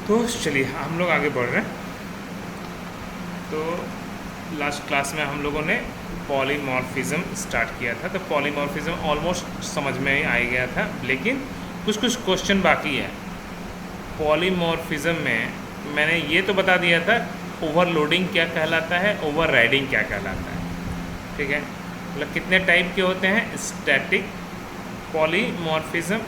तो चलिए हम लोग आगे बढ़ रहे हैं। तो लास्ट क्लास में हम लोगों ने पॉलीमॉर्फिज्म स्टार्ट किया था। तो पॉलीमॉर्फिज्म ऑलमोस्ट समझ में ही आ गया था, लेकिन कुछ कुछ क्वेश्चन बाकी है। पॉलीमॉर्फिज्म में मैंने ये तो बता दिया था ओवरलोडिंग क्या कहलाता है, ओवरराइडिंग क्या कहलाता है। ठीक है, मतलब कितने टाइप के होते हैं। स्टैटिक पॉलीमॉर्फिज्म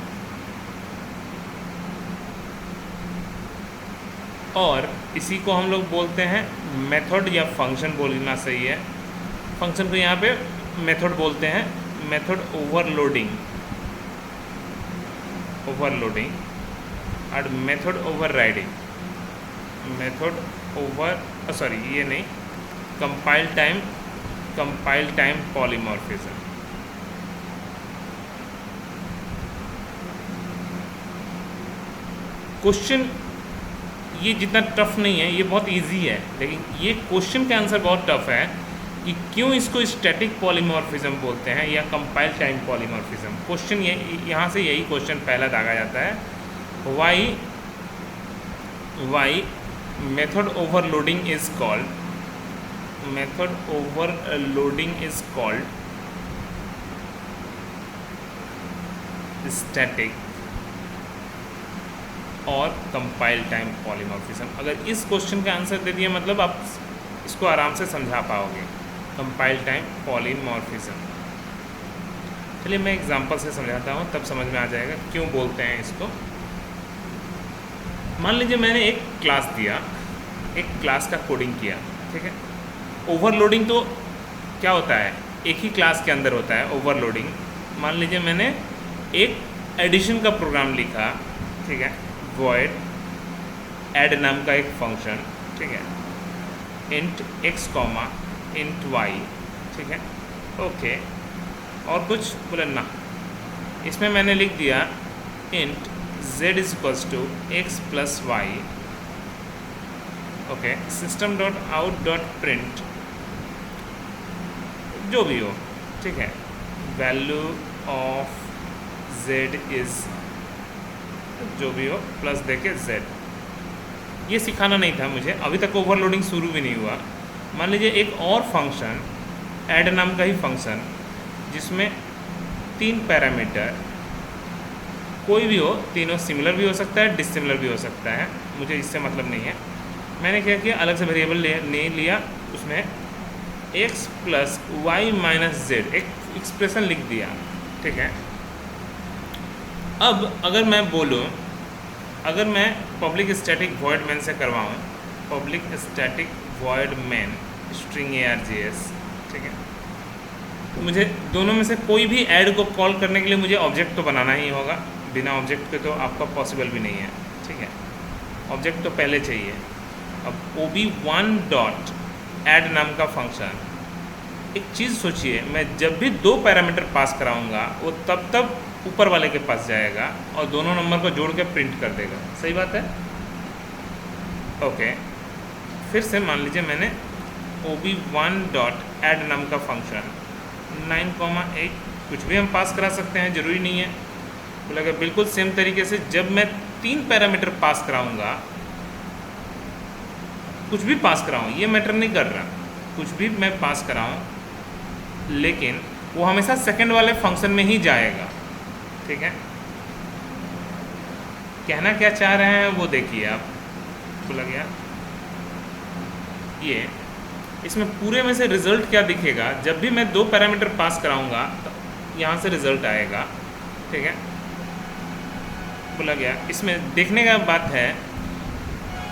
और इसी को हम लोग बोलते हैं मेथड या फंक्शन बोलना सही है। फंक्शन को यहाँ पे मेथड बोलते हैं। मेथड ओवरलोडिंग और method overriding. Method over sorry ये नहीं, कंपाइल टाइम पॉलीमॉर्फिज्म। क्वेश्चन ये जितना टफ नहीं है, ये बहुत इजी है, लेकिन ये क्वेश्चन का आंसर बहुत टफ है कि क्यों इसको स्टैटिक पॉलीमॉर्फिज्म बोलते हैं या कंपाइल टाइम पॉलीमॉर्फिज्म। क्वेश्चन ये यहाँ से यही क्वेश्चन पहला दागा जाता है। Why method overloading is called static और कंपाइल टाइम पॉलीमॉर्फिज्म। अगर इस क्वेश्चन का आंसर दे दिया मतलब आप इसको आराम से समझा पाओगे। कंपाइल टाइम पॉलीमॉर्फिज्म, चलिए मैं एग्जांपल से समझाता हूँ, तब समझ में आ जाएगा क्यों बोलते हैं इसको। मान लीजिए मैंने एक क्लास दिया, एक क्लास का कोडिंग किया। ठीक है, ओवरलोडिंग तो क्या होता है, एक ही क्लास के अंदर होता है ओवरलोडिंग। मान लीजिए मैंने एक एडिशन का प्रोग्राम लिखा। ठीक है, void ऐड नाम का एक फंक्शन। ठीक है, int x comma int y। ठीक है, ओके, और कुछ बोले ना। इसमें मैंने लिख दिया int z is equals to X plus Y. Okay, system dot out dot print जो भी हो। ठीक है, वैल्यू ऑफ z इज जो भी हो प्लस देके z। ये सिखाना नहीं था मुझे, अभी तक ओवरलोडिंग शुरू भी नहीं हुआ। मान लीजिए एक और फंक्शन ऐड नाम का ही फंक्शन, जिसमें 3 पैरामीटर कोई भी हो, तीनों सिमिलर भी हो सकता है, डिसिमिलर भी हो सकता है, मुझे इससे मतलब नहीं है। मैंने क्या किया, अलग से वेरिएबल नहीं लिया, उसमें x plus Y minus Z एक एक्सप्रेशन लिख दिया। ठीक है, अब अगर मैं बोलूँ, अगर मैं पब्लिक स्टैटिक वॉइड मेन से करवाऊँ, public static void main string args। ठीक है, तो मुझे दोनों में से कोई भी ऐड को कॉल करने के लिए मुझे ऑब्जेक्ट तो बनाना ही होगा। बिना ऑब्जेक्ट के तो आपका पॉसिबल भी नहीं है। ठीक है, ऑब्जेक्ट तो पहले चाहिए। अब ob1 डॉट ऐड नाम का फंक्शन, एक चीज़ सोचिए, मैं जब भी 2 पैरामीटर पास कराऊंगा वो तब ऊपर वाले के पास जाएगा और दोनों नंबर को जोड़ के प्रिंट कर देगा। सही बात है। ओके, फिर से मान लीजिए मैंने ob1 डॉट ऐड नाम का फंक्शन 9,8 कुछ भी हम पास करा सकते हैं, ज़रूरी नहीं है। बोलेगा बिल्कुल सेम तरीके से जब मैं 3 पैरामीटर पास कराऊंगा, कुछ भी पास कराऊँ ये मैटर नहीं कर रहा, कुछ भी मैं पास कराऊँ, लेकिन वो हमेशा सेकंड वाले फंक्शन में ही जाएगा। ठीक है, कहना क्या चाह रहे हैं वो देखिए आप। बोला गया ये, इसमें पूरे में से रिज़ल्ट क्या दिखेगा, जब भी मैं 2 पैरामीटर पास कराऊंगा तो यहाँ से रिज़ल्ट आएगा। ठीक है, बोला गया इसमें देखने का बात है।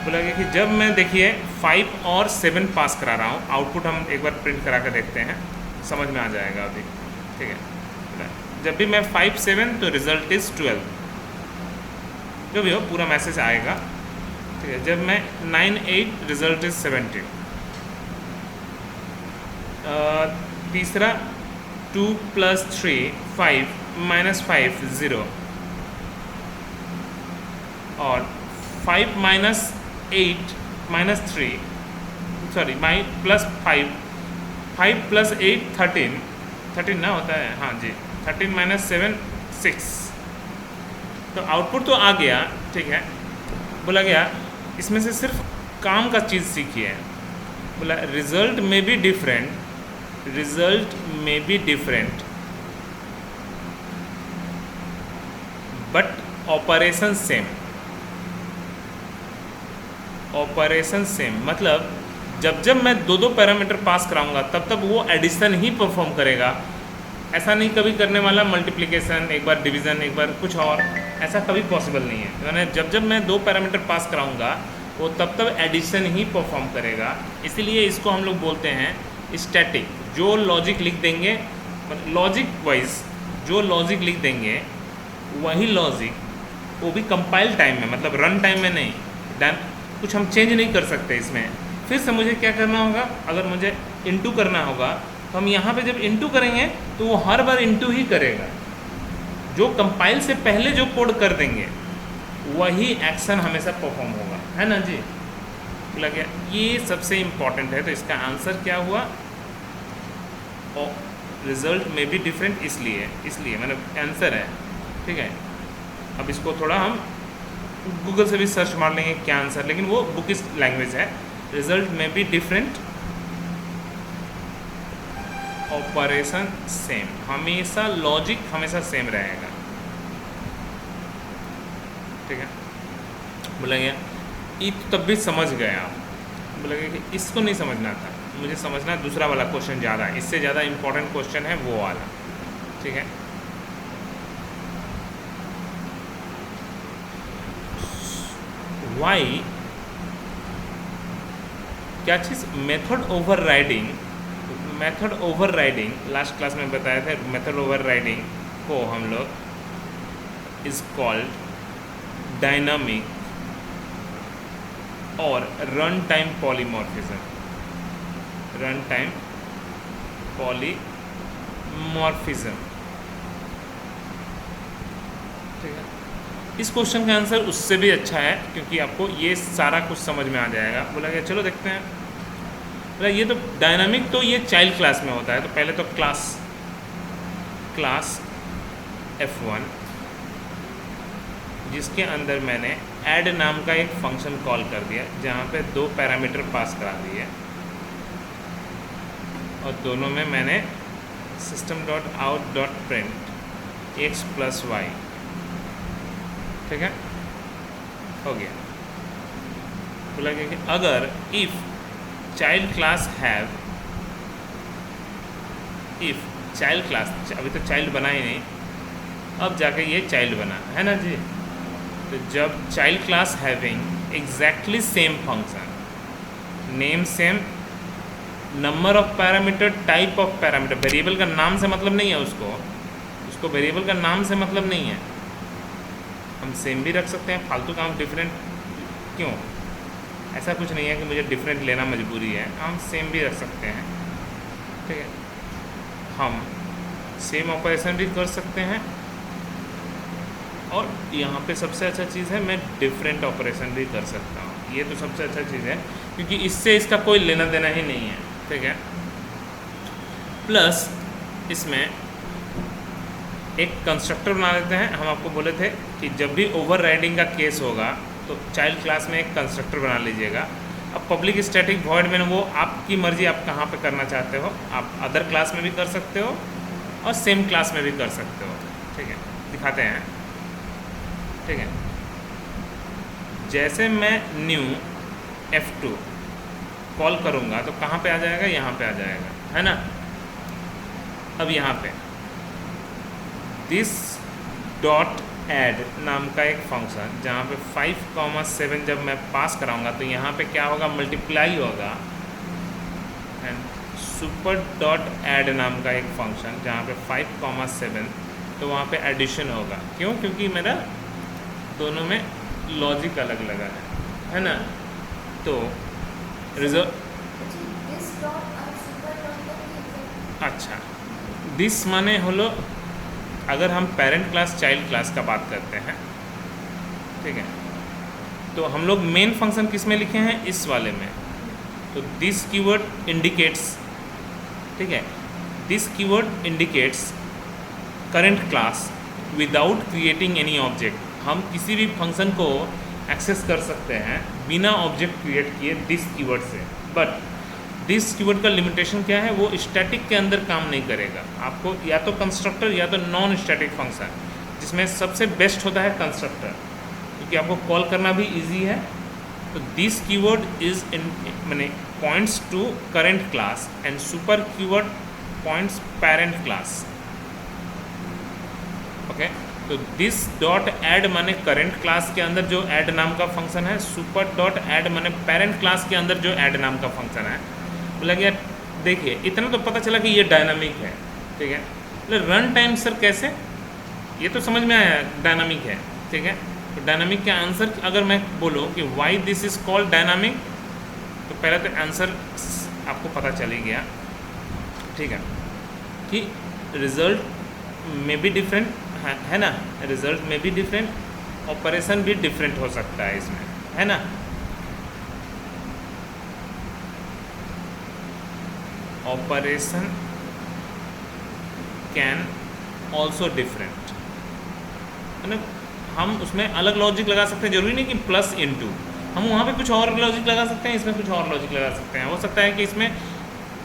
बोला गया कि जब मैं देखिए 5 और 7 पास करा रहा हूँ, आउटपुट हम एक बार प्रिंट करा कर देखते हैं, समझ में आ जाएगा अभी। ठीक है, जब भी मैं 5 7 तो रिज़ल्ट इज़ 12, जो भी हो पूरा मैसेज आएगा। ठीक है, जब मैं 9 8 रिज़ल्ट इज़ 17। तीसरा 2 + 3 5 -5 0 और 5 - 8 - 3 सॉरी +5 5 + 8 13 ना होता है, हाँ जी, 13 - 7 6। तो आउटपुट तो आ गया। ठीक है, बोला गया इसमें से सिर्फ काम का चीज़ सीखी है। बोला रिजल्ट में बी डिफरेंट, रिजल्ट में be different but operation same, operation same मतलब जब जब मैं दो दो पैरामीटर पास कराऊंगा तब तब वो एडिशन ही परफॉर्म करेगा। ऐसा नहीं कभी करने वाला मल्टीप्लिकेशन एक बार डिवीज़न एक बार कुछ और, ऐसा कभी पॉसिबल नहीं है। यानी जब जब मैं दो पैरामीटर पास कराऊंगा वो तब तब एडिशन ही परफॉर्म करेगा। इसीलिए इसको हम लोग बोलते हैं स्टैटिक। जो लॉजिक लिख देंगे, लॉजिक वाइज जो लॉजिक लिख देंगे वही लॉजिक, वो भी कंपाइल टाइम में, मतलब रन टाइम में नहीं, कुछ हम चेंज नहीं कर सकते इसमें। फिर से मुझे क्या करना होगा, अगर मुझे इनटू करना होगा तो हम यहाँ पे जब इनटू करेंगे तो वो हर बार इनटू ही करेगा। जो कंपाइल से पहले जो कोड कर देंगे वही एक्शन हमेशा परफॉर्म होगा, है ना जी। लगे ये सबसे इम्पॉर्टेंट है। तो इसका आंसर क्या हुआ, और रिजल्ट में भी डिफरेंट, इसलिए मतलब आंसर है, ठीक है। अब इसको थोड़ा हम गूगल से भी सर्च मार लेंगे क्या आंसर, लेकिन वो बुकिश लैंग्वेज है। रिजल्ट में भी डिफरेंट, ऑपरेशन सेम, हमेशा लॉजिक हमेशा सेम रहेगा, ठीक है। बोला गया ये तब भी समझ गए आप, बोला गया कि इसको नहीं समझना था, मुझे समझना दूसरा वाला क्वेश्चन ज़्यादा है, इससे ज़्यादा इम्पोर्टेंट क्वेश्चन है वो वाला, ठीक है। वाई क्या चीज़, method overriding, method overriding last class में बताया था। मेथड ओवरराइडिंग को हम लोग इज कॉल्ड डायनामिक और run time polymorphism, run time polymorphism, ठीक है। इस क्वेश्चन का आंसर उससे भी अच्छा है क्योंकि आपको ये सारा कुछ समझ में आ जाएगा। बोला गया चलो देखते हैं। बोला ये तो डायनामिक तो ये चाइल्ड क्लास में होता है, तो पहले तो क्लास F1 जिसके अंदर मैंने ऐड नाम का एक फंक्शन कॉल कर दिया जहाँ पे दो पैरामीटर पास करा दिए और दोनों में मैंने system.out.print x + y, ठीक है, हो गया। बोला गया कि अगर if child class have, if child class, अभी तो चाइल्ड बना ही नहीं, अब जाके ये चाइल्ड बना, है ना जी। तो जब child class having exactly same function, name same, number of parameter, type of parameter, variable का नाम से मतलब नहीं है उसको वेरिएबल का नाम से मतलब नहीं है, हम सेम भी रख सकते हैं, फालतू का हम डिफरेंट क्यों, ऐसा कुछ नहीं है कि मुझे डिफरेंट लेना मजबूरी है, हम सेम भी रख सकते हैं, ठीक है। हम सेम ऑपरेशन भी कर सकते हैं और यहाँ पे सबसे अच्छा चीज़ है मैं डिफरेंट ऑपरेशन भी कर सकता हूँ। ये तो सबसे अच्छा चीज़ है क्योंकि इससे इसका कोई लेना देना ही नहीं है, ठीक है। प्लस इसमें एक कंस्ट्रक्टर बना लेते हैं। हम आपको बोले थे कि जब भी ओवरराइडिंग का केस होगा तो चाइल्ड क्लास में एक कंस्ट्रक्टर बना लीजिएगा। अब पब्लिक स्टैटिक वॉइड में वो आपकी मर्ज़ी, आप कहाँ पे करना चाहते हो, आप अदर क्लास में भी कर सकते हो और सेम क्लास में भी कर सकते हो, ठीक है। दिखाते हैं, ठीक है। जैसे मैं न्यू F2 कॉल करूँगा तो कहाँ पे आ जाएगा, यहाँ पे आ जाएगा, है ना। अब यहाँ पे दिस डॉट ऐड नाम का एक फंक्शन जहाँ पे 5,7 जब मैं पास कराऊंगा तो यहाँ पे क्या होगा, मल्टीप्लाई होगा। एंड सुपर डॉट ऐड नाम का एक फंक्शन जहाँ पे 5,7 तो वहाँ पे एडिशन होगा। क्यों, क्योंकि मेरा दोनों में लॉजिक अलग लगा है ना। तो रिजल्ट अच्छा, दिस माने हलो अगर हम पेरेंट क्लास चाइल्ड क्लास का बात करते हैं, ठीक है, तो हम लोग मेन फंक्शन किस में लिखे हैं, इस वाले में। तो दिस कीवर्ड इंडिकेट्स, ठीक है, this keyword indicates current class without creating any object. हम किसी भी फंक्शन को एक्सेस कर सकते हैं बिना ऑब्जेक्ट क्रिएट किए दिस कीवर्ड से। बट दिस कीवर्ड का लिमिटेशन क्या है, वो स्टैटिक के अंदर काम नहीं करेगा। आपको या तो कंस्ट्रक्टर या तो नॉन स्टैटिक फंक्शन, जिसमें सबसे बेस्ट होता है कंस्ट्रक्टर, क्योंकि आपको कॉल करना भी ईजी है। तो दिस कीवर्ड इज इन मैंने points to current class and super keyword points parent class. Okay, तो दिस डॉट ऐड माने करेंट क्लास के अंदर जो ऐड नाम का फंक्शन है, सुपर डॉट ऐड माने पेरेंट क्लास के अंदर जो ऐड नाम का फंक्शन है। बोला गया देखिए इतना तो पता चला कि ये डायनामिक है, ठीक है। तो रन टाइम सर कैसे, ये तो समझ में आया डायनामिक है, ठीक है। तो डायनामिक का आंसर अगर मैं बोलूँ कि why this is called dynamic, तो पहले तो आंसर आपको पता चल ही गया, ठीक है, कि रिजल्ट में भी डिफरेंट है ना, रिजल्ट में भी डिफरेंट, ऑपरेशन भी डिफरेंट हो सकता है इसमें, है ना। ऑपरेशन कैन ऑल्सो डिफरेंट, है ना। हम उसमें अलग लॉजिक लगा सकते हैं, जरूरी नहीं कि प्लस इनटू, हम वहाँ पे कुछ और लॉजिक लगा सकते हैं, इसमें कुछ और लॉजिक लगा सकते हैं। हो सकता है कि इसमें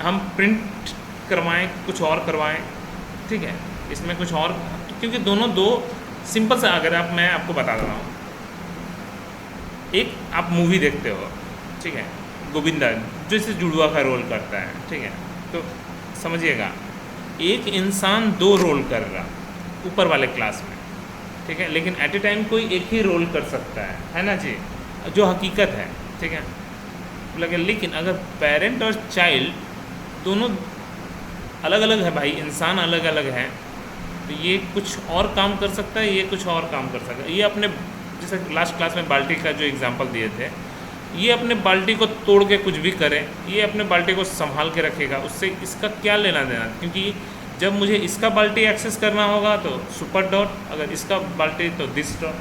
हम प्रिंट करवाएं, कुछ और करवाएं, ठीक है, इसमें कुछ और, क्योंकि दोनों दो सिंपल सा, अगर मैं आपको बता रहा हूँ, एक आप मूवी देखते हो, ठीक है, गोविंदा जैसे जुड़वा का रोल करता है, ठीक है, तो समझिएगा एक इंसान दो रोल कर रहा ऊपर वाले क्लास में, ठीक है, लेकिन एट ए टाइम कोई एक ही रोल कर सकता है ना जी, जो हकीकत है, ठीक है। लगे लेकिन अगर पेरेंट और चाइल्ड दोनों अलग अलग है भाई, इंसान अलग अलग है, तो ये कुछ और काम कर सकता है, ये कुछ और काम कर सकता है। ये अपने जैसे लास्ट क्लास में बाल्टी का जो एग्जांपल दिए थे, ये अपने बाल्टी को तोड़ के कुछ भी करे, ये अपने बाल्टी को संभाल के रखेगा, उससे इसका क्या लेना देना, क्योंकि जब मुझे इसका बाल्टी एक्सेस करना होगा तो सुपर डॉट, अगर इसका बाल्टी तो दिस डॉट,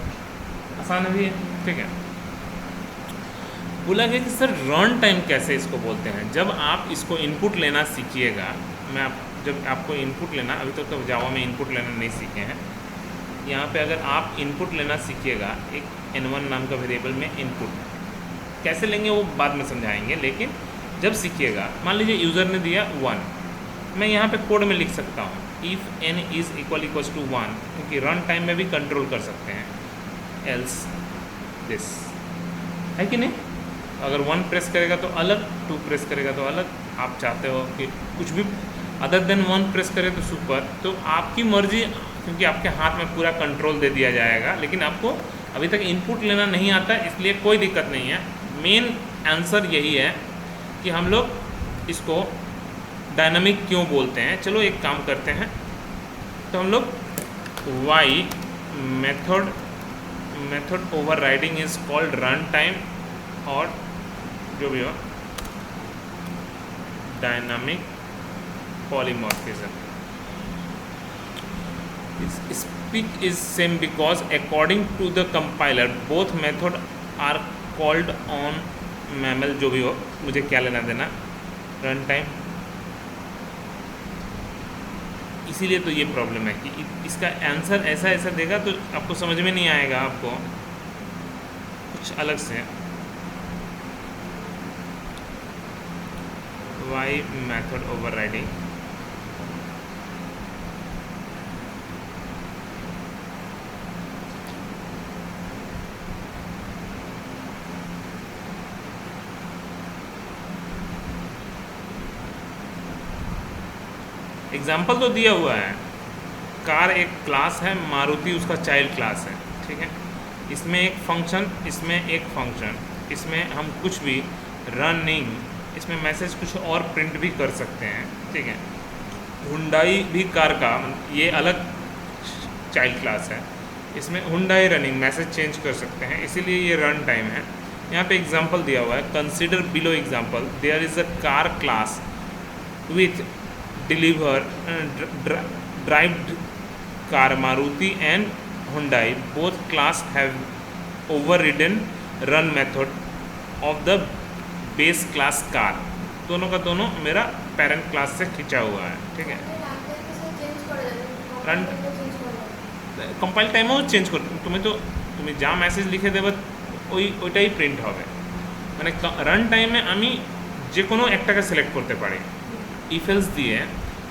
आसान भी है, ठीक है। बोला गया कि सर रन टाइम कैसे इसको बोलते हैं। जब आप इसको इनपुट लेना सीखिएगा, जब आपको इनपुट लेना, अभी तक तो जावा में इनपुट लेना नहीं सीखे हैं, यहाँ पे अगर आप इनपुट लेना सीखिएगा, एक n1 नाम का वेरिएबल में इनपुट कैसे लेंगे वो बाद में समझाएंगे, लेकिन जब सीखिएगा, मान लीजिए यूज़र ने दिया 1, मैं यहाँ पे कोड में लिख सकता हूँ if n is equal to 1, क्योंकि रन टाइम में भी कंट्रोल कर सकते हैं, एल्स दिस, है कि नहीं। अगर 1 प्रेस करेगा तो अलग, 2 प्रेस करेगा तो अलग, आप चाहते हो कि कुछ भी अदर देन 1 प्रेस करे तो सुपर, तो आपकी मर्जी, क्योंकि आपके हाथ में पूरा कंट्रोल दे दिया जाएगा। लेकिन आपको अभी तक इनपुट लेना नहीं आता, इसलिए कोई दिक्कत नहीं है। मेन आंसर यही है कि हम लोग इसको डायनामिक क्यों बोलते हैं। चलो एक काम करते हैं, तो हम लोग why method overriding is called run time, और जो भी हो dynamic polymorphism. Speak is same because according to the compiler both method are called on mammal, जो भी हो, मुझे क्या लेना देना रन टाइम। इसीलिए तो ये प्रॉब्लम है कि इसका आंसर ऐसा देगा तो आपको समझ में नहीं आएगा, आपको कुछ अलग से। वाई मेथड ओवरराइडिंग, एग्जाम्पल तो दिया हुआ है, कार एक क्लास है, मारुति उसका चाइल्ड क्लास है, ठीक है। इसमें एक फंक्शन, इसमें एक फंक्शन, इसमें हम कुछ भी रनिंग, इसमें मैसेज कुछ और प्रिंट भी कर सकते हैं, ठीक है। हुंडई भी कार का, ये अलग चाइल्ड क्लास है, इसमें हुंडई रनिंग मैसेज चेंज कर सकते हैं, इसीलिए ये रन टाइम है। यहाँ पे एग्जांपल दिया हुआ है, consider below example, there is a car class with deliver drive car Maruti and Hyundai, both class have overridden run method of the base class car. दोनों का दोनों मेरा पेरेंट क्लास से खींचा हुआ है, ठीक है। रन कंपाइल टाइम चेंज कर, तुम्हें जहाँ मैसेज लिखे देव ওইটাই প্রিন্ট হবে। মানে रन टाइम में আমি যে কোনো একটাকে সিলেক্ট করতে পারি इफ एल्स दिए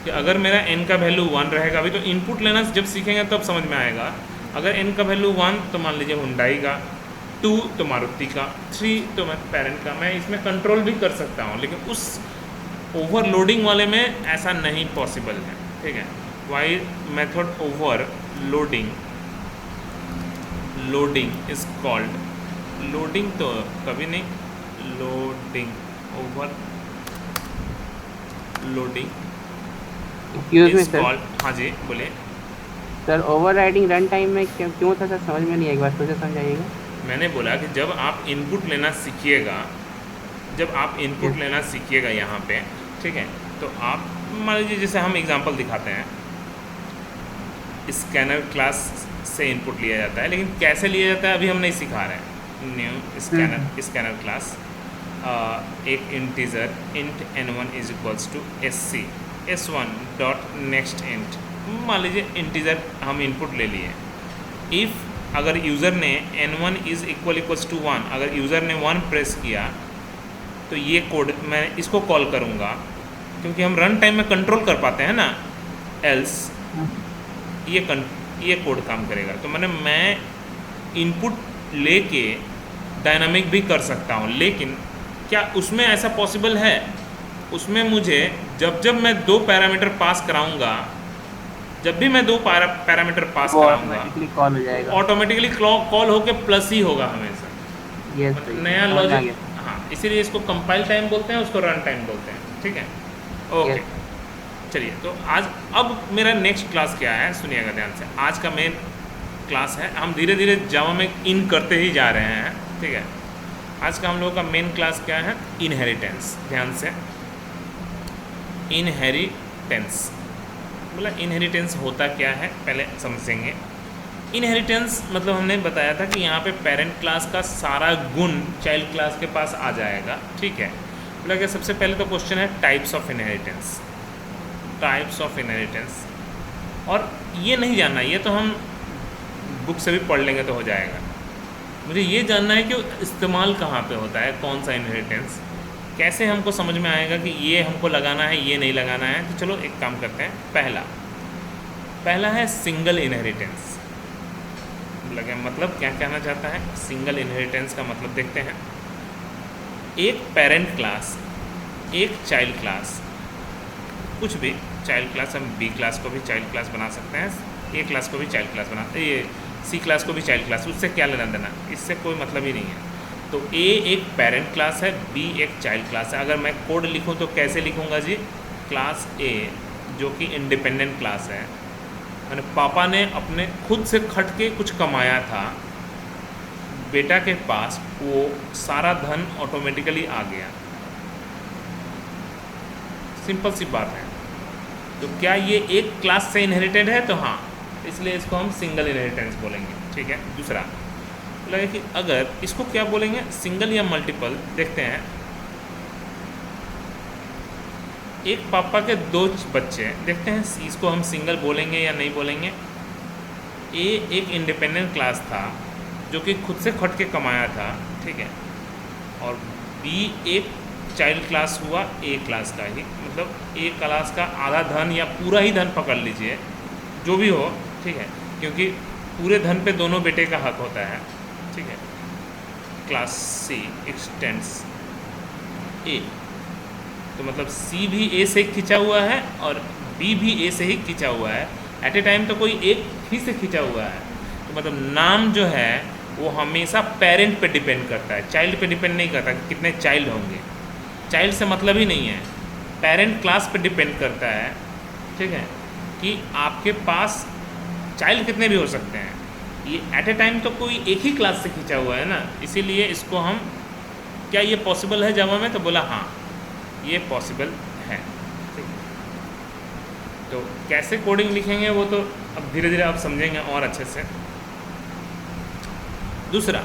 कि अगर मेरा n का वैल्यू 1 रहेगा। अभी तो इनपुट लेना जब सीखेंगे तब समझ में आएगा। अगर n का वैल्यू 1 तो मान लीजिए हुंडई का, 2 तो मारुति का, 3 तो मैं पेरेंट का। मैं इसमें कंट्रोल भी कर सकता हूँ, लेकिन उस ओवरलोडिंग वाले में ऐसा नहीं पॉसिबल है, ठीक है। Why method overloading is called loading, तो कभी नहीं loading, overloading is called. हाँ जी बोलिए सर। ओवरराइडिंग रन टाइम में क्यों था सर, समझ में नहीं, एक बार फिर से समझाइएगा। मैंने बोला कि जब आप इनपुट लेना सीखिएगा, यहाँ पे, ठीक है, तो आप मान लीजिए जैसे हम एग्जांपल दिखाते हैं, स्कैनर क्लास से इनपुट लिया जाता है, लेकिन कैसे लिया जाता है अभी हम नहीं सिखा रहे हैं। न्यू स्कैनर क्लास, एक integer int n1 is equals to sc s1 dot next int. मान लीजिए इंटीजर हम इनपुट ले लिए। इफ़ अगर यूज़र ने n1 इज़ इक्वल्स टू 1, अगर यूज़र ने 1 प्रेस किया तो ये कोड मैं इसको कॉल करूँगा, क्योंकि हम रन टाइम में कंट्रोल कर पाते हैं ना, एल्स ये कोड काम करेगा। तो मैं इनपुट लेके डायनामिक भी कर सकता हूँ, लेकिन क्या उसमें ऐसा पॉसिबल है? उसमें मुझे जब मैं 2 पैरामीटर पास कराऊंगा, जब भी मैं 2 पैरामीटर पास कराऊंगा, कॉल हो जाएगा, ऑटोमेटिकली कॉल होके प्लस ही होगा हमेशा। नया लॉजिक। हाँ, इसीलिए इसको कंपाइल टाइम बोलते हैं, उसको रन टाइम बोलते हैं, ठीक है। ओके, चलिए तो अब मेरा नेक्स्ट क्लास क्या है सुनिएगा ध्यान से। आज का मेन क्लास है, हम धीरे धीरे जावा में इन करते ही जा रहे हैं, ठीक है। आज का हम लोगों का मेन क्लास क्या है? इनहेरिटेंस। ध्यान से, इनहेरिटेंस मतलब इनहेरिटेंस होता क्या है पहले समझेंगे। इनहेरिटेंस मतलब हमने बताया था कि यहाँ पे पेरेंट क्लास का सारा गुण चाइल्ड क्लास के पास आ जाएगा, ठीक है। बोला कि सबसे पहले तो क्वेश्चन है टाइप्स ऑफ इनहेरिटेंस। और ये नहीं जानना, ये तो हम बुक से भी पढ़ लेंगे तो हो जाएगा। मुझे ये जानना है कि इस्तेमाल कहाँ पे होता है, कौन सा इनहेरिटेंस, कैसे हमको समझ में आएगा कि ये हमको लगाना है, ये नहीं लगाना है। तो चलो एक काम करते हैं। पहला है सिंगल इनहेरिटेंस। लगे मतलब क्या कहना चाहता है सिंगल इनहेरिटेंस का मतलब देखते हैं। एक पेरेंट क्लास, एक चाइल्ड क्लास, कुछ भी चाइल्ड क्लास, हम बी क्लास को भी चाइल्ड क्लास बना सकते हैं, ए क्लास को भी चाइल्ड क्लास बनाते हैं, ये सी क्लास को भी चाइल्ड क्लास, उससे क्या लेना देना, इससे कोई मतलब ही नहीं है। तो ए एक पेरेंट क्लास है, बी एक चाइल्ड क्लास है। अगर मैं कोड लिखूं तो कैसे लिखूंगा जी? क्लास ए जो कि इंडिपेंडेंट क्लास है, मैंने पापा ने अपने खुद से खट के कुछ कमाया था, बेटा के पास वो सारा धन ऑटोमेटिकली आ गया। सिंपल सी बात है। तो क्या ये एक क्लास से इनहेरिटेड है? तो हाँ, इसलिए इसको हम सिंगल इनहेरिटेंस बोलेंगे, ठीक है। दूसरा लगे कि अगर इसको क्या बोलेंगे, सिंगल या मल्टीपल, देखते हैं। एक पापा के 2 बच्चे, देखते हैं इसको हम सिंगल बोलेंगे या नहीं बोलेंगे। ए एक इंडिपेंडेंट क्लास था जो कि खुद से खट के कमाया था, ठीक है, और बी एक चाइल्ड क्लास हुआ ए क्लास का ही, मतलब ए क्लास का आधा धन या पूरा ही धन पकड़ लीजिए, जो भी हो, ठीक है, क्योंकि पूरे धन पे दोनों बेटे का हक होता है, ठीक है। क्लास सी एक्सटेंड्स ए, तो मतलब सी भी ए से खिंचा हुआ है और बी भी ए से ही खिंचा हुआ है। एट ए टाइम तो कोई एक ही से खिंचा हुआ है, तो मतलब नाम जो है वो हमेशा पेरेंट पे डिपेंड करता है, चाइल्ड पे डिपेंड नहीं करता कि कितने चाइल्ड होंगे। चाइल्ड से मतलब ही नहीं है, पेरेंट क्लास पे डिपेंड करता है, ठीक है, कि आपके पास चाइल्ड कितने भी हो सकते हैं। ये एट ए टाइम तो कोई एक ही क्लास से खींचा हुआ है ना, इसीलिए इसको हम, क्या ये पॉसिबल है जावा में? तो बोला हाँ ये पॉसिबल है, ठीक है। तो कैसे कोडिंग लिखेंगे वो तो अब धीरे धीरे आप समझेंगे और अच्छे से। दूसरा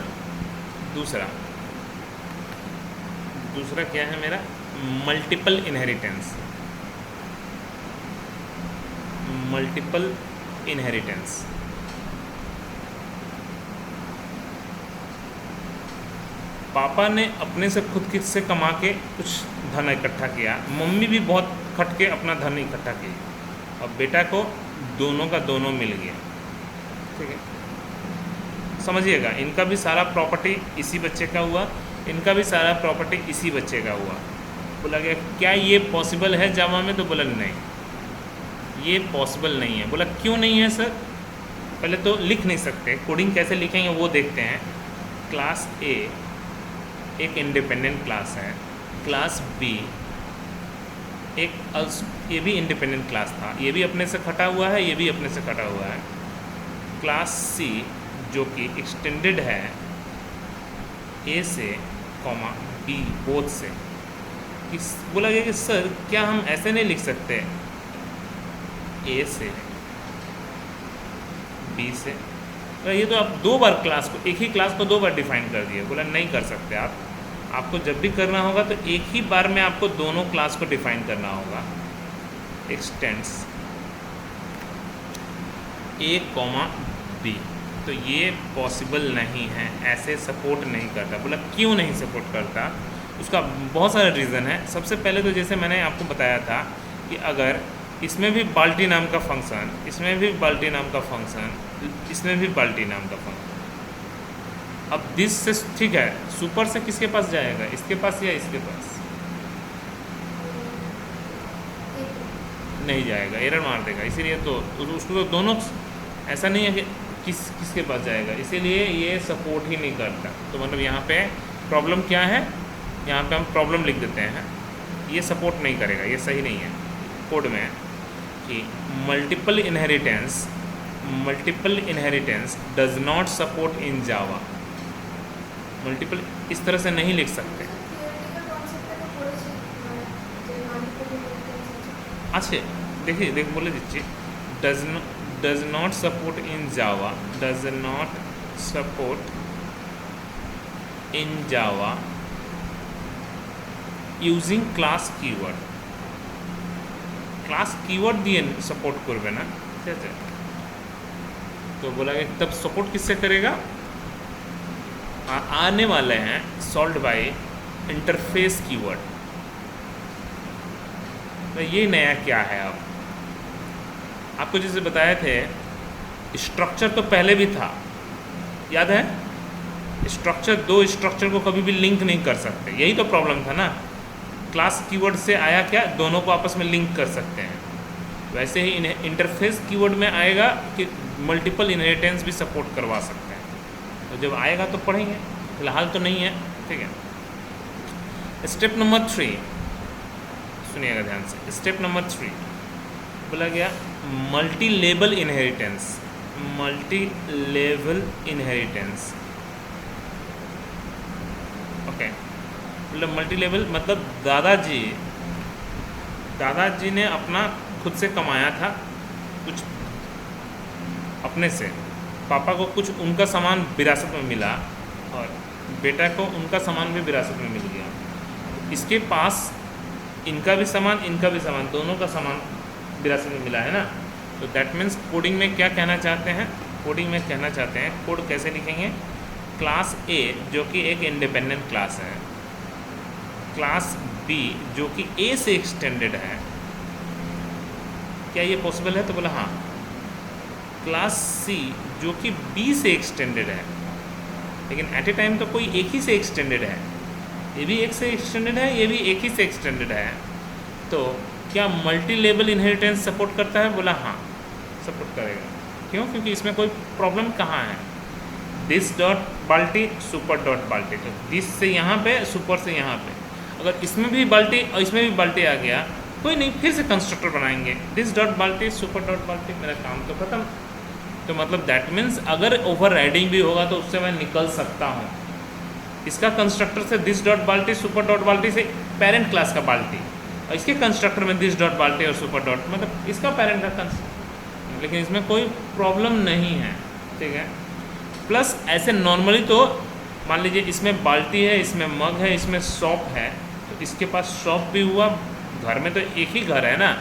क्या है मेरा? Multiple inheritance. पापा ने अपने से खुद किस से कमा के कुछ धन इकट्ठा किया, मम्मी भी बहुत खट के अपना धन इकट्ठा की, और बेटा को दोनों का दोनों मिल गया। ठीक है, समझिएगा, इनका भी सारा प्रॉपर्टी इसी बच्चे का हुआ, इनका भी सारा प्रॉपर्टी इसी बच्चे का हुआ। बोला गया क्या ये पॉसिबल है जावा में? तो बोला नहीं, ये पॉसिबल नहीं है। बोला क्यों नहीं है सर? पहले तो लिख नहीं सकते, कोडिंग कैसे लिखेंगे वो देखते हैं। क्लास ए एक इंडिपेंडेंट क्लास है, क्लास बी ये भी इंडिपेंडेंट क्लास था, ये भी अपने से खटा हुआ है, ये भी अपने से खटा हुआ है। क्लास सी जो कि एक्सटेंडेड है ए से कॉमा बी बोथ से। बोला गया कि सर क्या हम ऐसे नहीं लिख सकते ए से बी से? तो ये तो आप दो बार क्लास को, एक ही क्लास को दो बार डिफाइन कर दिए। बोला नहीं कर सकते आप, आपको जब भी करना होगा तो एक ही बार में आपको दोनों क्लास को डिफाइन करना होगा। एक्सटेंड्स ए कॉमा बी, तो ये पॉसिबल नहीं है, ऐसे सपोर्ट नहीं करता। बोला क्यों नहीं सपोर्ट करता? उसका बहुत सारा रीज़न है। सबसे पहले तो जैसे मैंने आपको बताया था कि अगर इसमें भी बाल्टी नाम का फंक्शन, इसमें भी बाल्टी नाम का फंक्शन, इसमें भी बाल्टी नाम का फंक्शन, अब दिस से ठीक है, सुपर से किसके पास जाएगा? इसके पास या इसके पास? नहीं जाएगा, एरर मार देगा। इसीलिए तो उसको तो दोनों, ऐसा नहीं है कि किसके पास जाएगा, इसीलिए ये सपोर्ट ही नहीं करता। तो मतलब यहाँ पे प्रॉब्लम क्या है, यहाँ पे हम प्रॉब्लम लिख देते हैं, ये सपोर्ट नहीं करेगा, ये सही नहीं है कोड में कि multiple inheritance does not support in Java. Multiple इस तरह से नहीं लिख सकते। अच्छा देखिए, बोले दीजिए does not support in Java, does not support in Java using class keyword. Class keyword दिए सपोर्ट करवे ना, ठीक है। तो बोला कि तब सपोर्ट किससे करेगा? आने वाले हैं सॉल्व बाय इंटरफेस कीवर्ड। तो ये नया क्या है? अब आपको जैसे बताए थे, स्ट्रक्चर तो पहले भी था, याद है? स्ट्रक्चर, दो स्ट्रक्चर को कभी भी लिंक नहीं कर सकते, यही तो प्रॉब्लम था ना। क्लास कीवर्ड से आया क्या, दोनों को आपस में लिंक कर सकते हैं। वैसे ही इंटरफेस कीवर्ड में आएगा कि मल्टीपल इनहेरिटेंस भी सपोर्ट करवा सकते हैं। तो जब आएगा तो पढ़ेंगे, फिलहाल तो नहीं है, ठीक है। स्टेप नंबर 3 सुनिएगा ध्यान से। स्टेप नंबर 3 बोला गया मल्टी लेवल इनहेरिटेंस। ओके, मतलब मल्टी लेवल मतलब दादाजी ने अपना खुद से कमाया था कुछ अपने से, पापा को कुछ उनका सामान विरासत में मिला और बेटा को उनका सामान भी विरासत में मिल गया। इसके पास इनका भी सामान, इनका भी सामान, दोनों का सामान विरासत में मिला है ना। तो दैट मीन्स कोडिंग में क्या कहना चाहते हैं? कोडिंग में कहना चाहते हैं, कोड कैसे लिखेंगे? क्लास ए जो कि एक इंडिपेंडेंट क्लास है, क्लास बी जो कि ए से एक्सटेंडेड है, क्या ये पॉसिबल है? तो बोला हाँ। क्लास सी जो कि बी से एक्सटेंडेड है, लेकिन एट ए टाइम तो कोई एक ही से एक्सटेंडेड है, ये भी एक से एक्सटेंडेड है, ये भी एक ही से एक्सटेंडेड है। तो क्या मल्टी लेवल इनहेरिटेंस सपोर्ट करता है? बोला हाँ सपोर्ट करेगा। क्यों? क्योंकि इसमें कोई प्रॉब्लम कहाँ है। दिस डॉट बाल्टी सुपर डॉट बाल्टी, तो दिस से यहाँ पे, सुपर से यहाँ पे। अगर इसमें भी बाल्टी और इसमें भी बाल्टी आ गया, कोई नहीं, फिर से कंस्ट्रक्टर बनाएंगे, दिस डॉट बाल्टी सुपर डॉट बाल्टी, मेरा काम तो खत्म। तो मतलब दैट मीन्स अगर ओवर राइडिंग भी होगा तो उससे मैं निकल सकता हूँ। इसका कंस्ट्रक्टर से दिस डॉट बाल्टी सुपर डॉट बाल्टी से पेरेंट क्लास का बाल्टी, और इसके कंस्ट्रक्टर में दिस डॉट बाल्टी और सुपर डॉट मतलब इसका पेरेंट का कंस्ट्रक्टर, लेकिन इसमें कोई प्रॉब्लम नहीं है, ठीक है। प्लस ऐसे नॉर्मली तो मान लीजिए इसमें बाल्टी है, इसमें मग है, इसमें सॉप है, तो इसके पास सॉप भी हुआ, घर में तो एक ही घर है ना,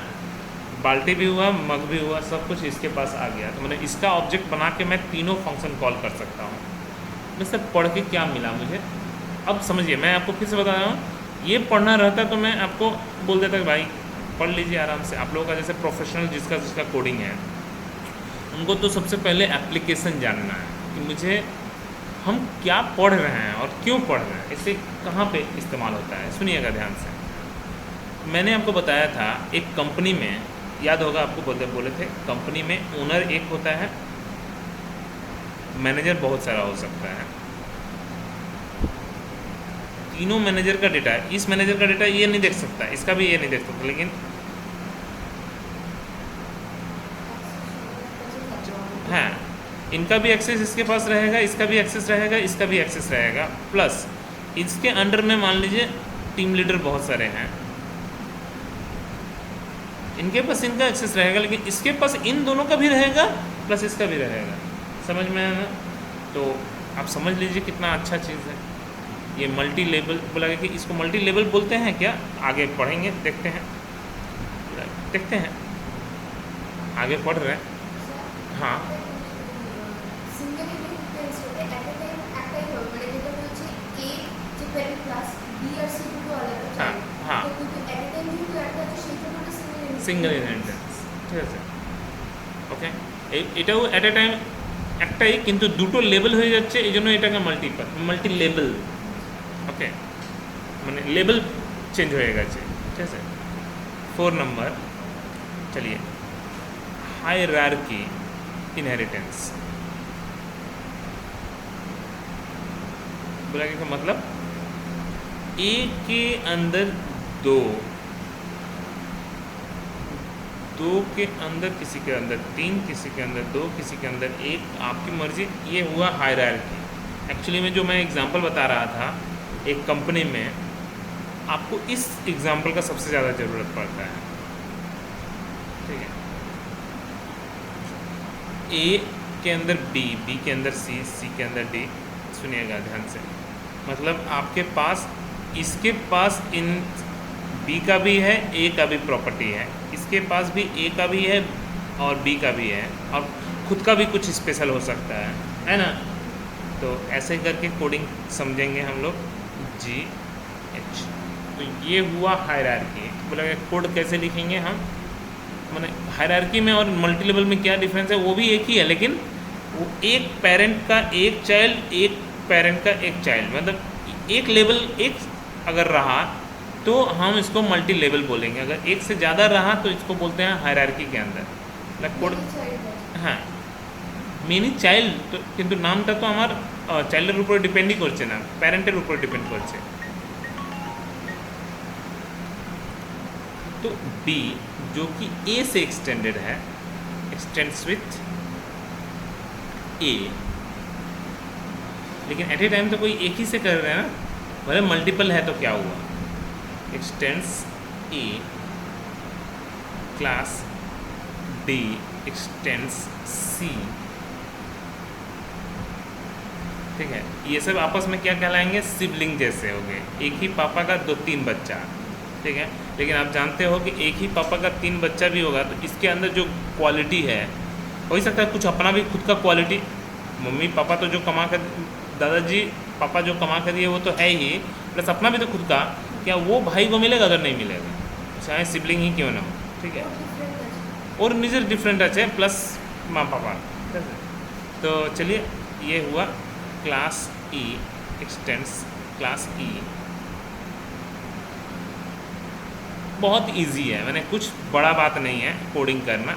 बाल्टी भी हुआ, मग भी हुआ, सब कुछ इसके पास आ गया। तो मैंने इसका ऑब्जेक्ट बना के मैं तीनों फंक्शन कॉल कर सकता हूँ। मैं सर पढ़ के क्या मिला मुझे? अब समझिए, मैं आपको फिर से बता रहा हूँ, ये पढ़ना रहता तो मैं आपको बोल देता कि भाई पढ़ लीजिए आराम से। आप लोगों का जैसे प्रोफेशनल जिसका जिसका कोडिंग है, उनको तो सबसे पहले एप्लीकेशन जानना है कि मुझे हम क्या पढ़ रहे हैं और क्यों पढ़ रहे हैं, इसे कहाँ पे इस्तेमाल होता है। सुनिएगा ध्यान से। मैंने आपको बताया था एक कंपनी में, याद होगा आपको, बोले थे कंपनी में ओनर एक होता है, मैनेजर बहुत सारा हो सकता है। तीनों मैनेजर का डेटा है, इस मैनेजर का डेटा ये नहीं देख सकता, इसका भी ये नहीं देख सकता, लेकिन हाँ, इनका भी एक्सेस इसके पास रहेगा, इसका भी एक्सेस रहेगा, इसका भी एक्सेस रहेगा। प्लस इसके अंडर में मान लीजिए टीम लीडर बहुत सारे हैं, इनके पास इनका एक्सेस रहेगा, लेकिन इसके पास इन दोनों का भी रहेगा, प्लस इसका भी रहेगा। समझ में आया ना? तो आप समझ लीजिए कितना अच्छा चीज़ है ये मल्टी लेवल। बोला गया कि इसको मल्टी लेवल बोलते हैं क्या, आगे पढ़ेंगे, देखते हैं आगे पढ़ रहे हैं। हाँ हाँ हाँ, সিঙ্গেল ইনহেরিটেন্স, ঠিক আছে। ওকে, এটাও অ্যাট এ টাইম একটাই, কিন্তু দুটো লেভেল হয়ে যাচ্ছে, এই জন্য এটাকে মাল্টি লেভেল। ওকে, মানে লেভেল চেঞ্জ হয়ে গেছে, ঠিক আছে। 4 नंबर, चलिए, हायरार्की इनहेरिटेंस। बोला कि मतलब एक के अंदर दो के अंदर, किसी के अंदर 3, किसी के अंदर 2, किसी के अंदर 1, आपकी मर्जी। ये हुआ हायरार्की। एक्चुअली में जो मैं एग्जांपल बता रहा था, एक कंपनी में आपको इस एग्जांपल का सबसे ज़्यादा ज़रूरत पड़ता है, ठीक है। ए के अंदर बी, बी के अंदर सी, सी के अंदर डी। सुनिएगा ध्यान से, मतलब आपके पास, इसके पास इन बी का भी है, ए का भी प्रॉपर्टी है, इसके पास भी ए का भी है और बी का भी है, और खुद का भी कुछ स्पेशल हो सकता है ना। तो ऐसे करके कोडिंग समझेंगे हम लोग, जी एच। तो ये हुआ हायरार्की। बोला कोड कैसे लिखेंगे हम, माने हायरार्की में और मल्टी लेवल में क्या डिफरेंस है, वो भी एक ही है, लेकिन वो एक पेरेंट का एक चाइल्ड, एक पेरेंट का एक चाइल्ड, मतलब एक लेवल एक अगर रहा तो हम इसको मल्टी लेवल बोलेंगे, अगर एक से ज़्यादा रहा तो इसको बोलते हैं हायरार्की के अंदर। लाइक कोड, हाँ मेनी चाइल्ड तो, किंतु नामटा तो आमार चाइल्डर ऊपर डिपेंडই করছে না, প্যারেন্টের উপর ডিপেন্ড করছে। तो बी जो कि ए से एक्सटेंडेड है, एक्सटेंड्स विथ ए, लेकिन एट ए टाइम तो कोई एक ही से कर रहे हैं ना, भले मल्टीपल है तो क्या हुआ, एक्सटेंड्स ए क्लास डी एक्सटेंड्स सी, ठीक है। ये सब आपस में क्या कहलाएंगे, सिबलिंग जैसे हो गए, एक ही पापा का 2-3 बच्चा, ठीक है। लेकिन आप जानते हो कि एक ही पापा का 3 बच्चा भी होगा तो इसके अंदर जो क्वालिटी है, हो ही सकता है कुछ अपना भी खुद का क्वालिटी, मम्मी पापा तो जो कमा कर, दादाजी पापा जो कमा कर दिए वो तो है ही, प्लस अपना भी तो खुद का, क्या वो भाई को मिलेगा, अगर नहीं मिलेगा, चाहे सिबलिंग ही क्यों ना हो, ठीक है। और निजर डिफरेंट अच्छे प्लस माँ पापा, तो चलिए ये हुआ क्लास ई एक्सटेंड्स क्लास ई। बहुत इजी है, मैंने कुछ बड़ा बात नहीं है कोडिंग करना,